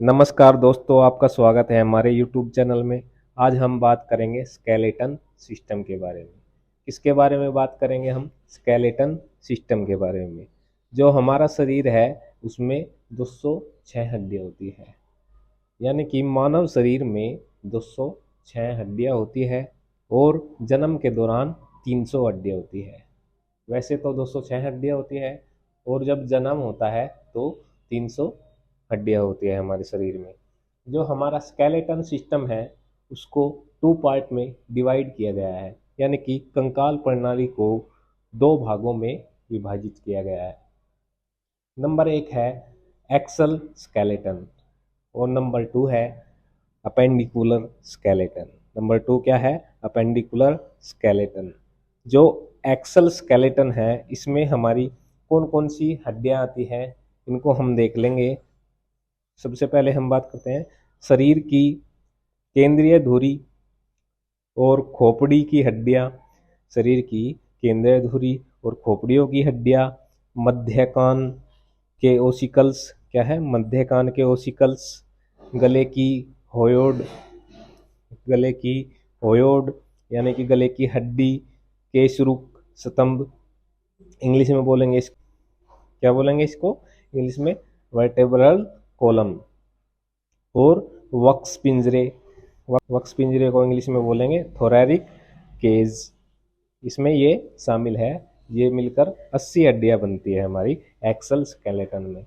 नमस्कार दोस्तों, आपका स्वागत है हमारे YouTube चैनल में। आज हम बात करेंगे स्केलेटन सिस्टम के बारे में। किसके बारे में बात करेंगे हम? स्केलेटन सिस्टम के बारे में। जो हमारा शरीर है उसमें 206 हड्डियाँ होती है, यानी कि मानव शरीर में 206 हड्डियाँ होती है और जन्म के दौरान 300 हड्डियाँ होती है। वैसे तो 206 हड्डियाँ होती है और जब जन्म होता है तो 300 हड्डियाँ होती है हमारे शरीर में। जो हमारा स्केलेटन सिस्टम है उसको 2 पार्ट में डिवाइड किया गया है, यानी कि कंकाल प्रणाली को 2 भागों में विभाजित किया गया है। नंबर 1 है एक्सल स्केलेटन और नंबर 2 है अपेंडिकुलर स्केलेटन। नंबर 2 क्या है? Appendicular skeleton. जो एक्सल स्केलेटन है इसमें हमारी कौन कौन सी हड्डियां आती हैं इनको हम देख लेंगे। सबसे पहले हम बात करते हैं शरीर की केंद्रीय धुरी और खोपड़ी की हड्डियां। शरीर की केंद्रीय धुरी और खोपड़ियों की हड्डियां, मध्य कान के ओसिकल्स, क्या है? मध्य कान के ओसिकल्स, गले की होयोड, गले की होयोड यानी कि गले की हड्डी, केशरुक स्तंभ, इंग्लिश में बोलेंगे क्या बोलेंगे इसको? इंग्लिश में वर्टेब्रल कॉलम। और वक्स पिंजरे, वक्स पिंजरे को इंग्लिश में बोलेंगे थोरैरिक केज। इसमें ये शामिल है। ये मिलकर 80 हड्डियां बनती है हमारी एक्सल स्केलेटन में।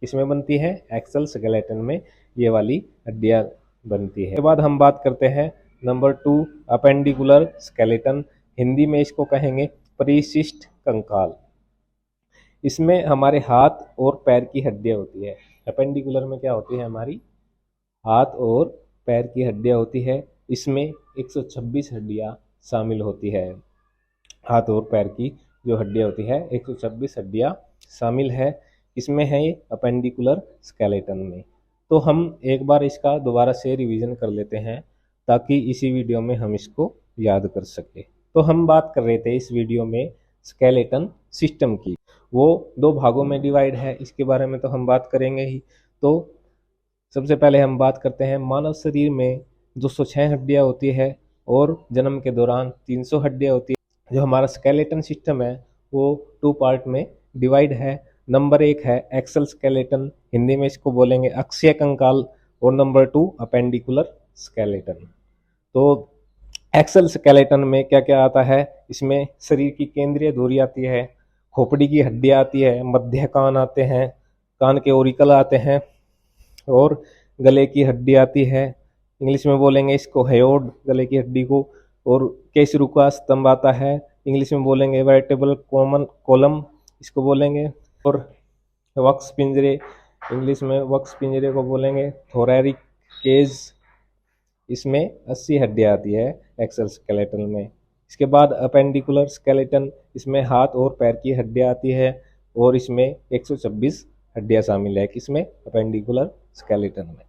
इसमें बनती है एक्सल स्केलेटन में ये वाली हड्डियां बनती है। इसके बाद हम बात करते हैं नंबर 2 अपेंडिकुलर स्केलेटन। हिंदी में इसको कहेंगे परिशिष्ट कंकाल। इसमें हमारे हाथ और पैर की हड्डियां होती है। अपेंडिकुलर में क्या होती है? हमारी हाथ और पैर की हड्डियां होती है। इसमें 126 हड्डियां शामिल होती है। हाथ और पैर की जो हड्डियां होती है 126 हड्डियां शामिल है। इसमें है ये अपेंडिकुलर स्केलेटन में। तो हम एक बार इसका दोबारा से रिवीजन कर लेते हैं ताकि इसी वीडियो में हम इसको याद कर सके। तो हम बात कर रहे थे इस वीडियो में स्केलेटन सिस्टम की। वो 2 भागों में डिवाइड है, इसके बारे में तो हम बात करेंगे ही। तो सबसे पहले हम बात करते हैं मानव शरीर में 206 हड्डियां होती है और जन्म के दौरान 300 हड्डियां होती है। जो हमारा स्केलेटन सिस्टम है वो 2 पार्ट में डिवाइड है। नंबर 1 है एक्सल स्केलेटन, हिंदी में इसको बोलेंगे अक्षीय कंकाल। और नंबर 2 अपेंडिकुलर स्केलेटन। तो एक्सल स्केलेटन में क्या क्या आता है? इसमें शरीर की केंद्रीय धुरी आती है, खोपड़ी की हड्डियां आती है, मध्य कान आते हैं, कान के ओरिकल आते हैं और गले की हड्डी आती है। इंग्लिश में बोलेंगे इसको हेयोड, गले की हड्डी को। और केशरुका स्तंभ आता है, इंग्लिश में बोलेंगे वर्टेब्रल कॉलम इसको बोलेंगे। और वक्स पिंजरे, इंग्लिश में वक्स पिंजरे को बोलेंगे थोरैरिक केज। इसमें 80 हड्डियां आती है एक्सल स्केलेटन में। इसके बाद अपेंडिकुलर स्केलेटन, इसमें हाथ और पैर की हड्डियां आती है और इसमें 126 हड्डियां शामिल है। किसमें? अपेंडिकुलर स्केलेटन में।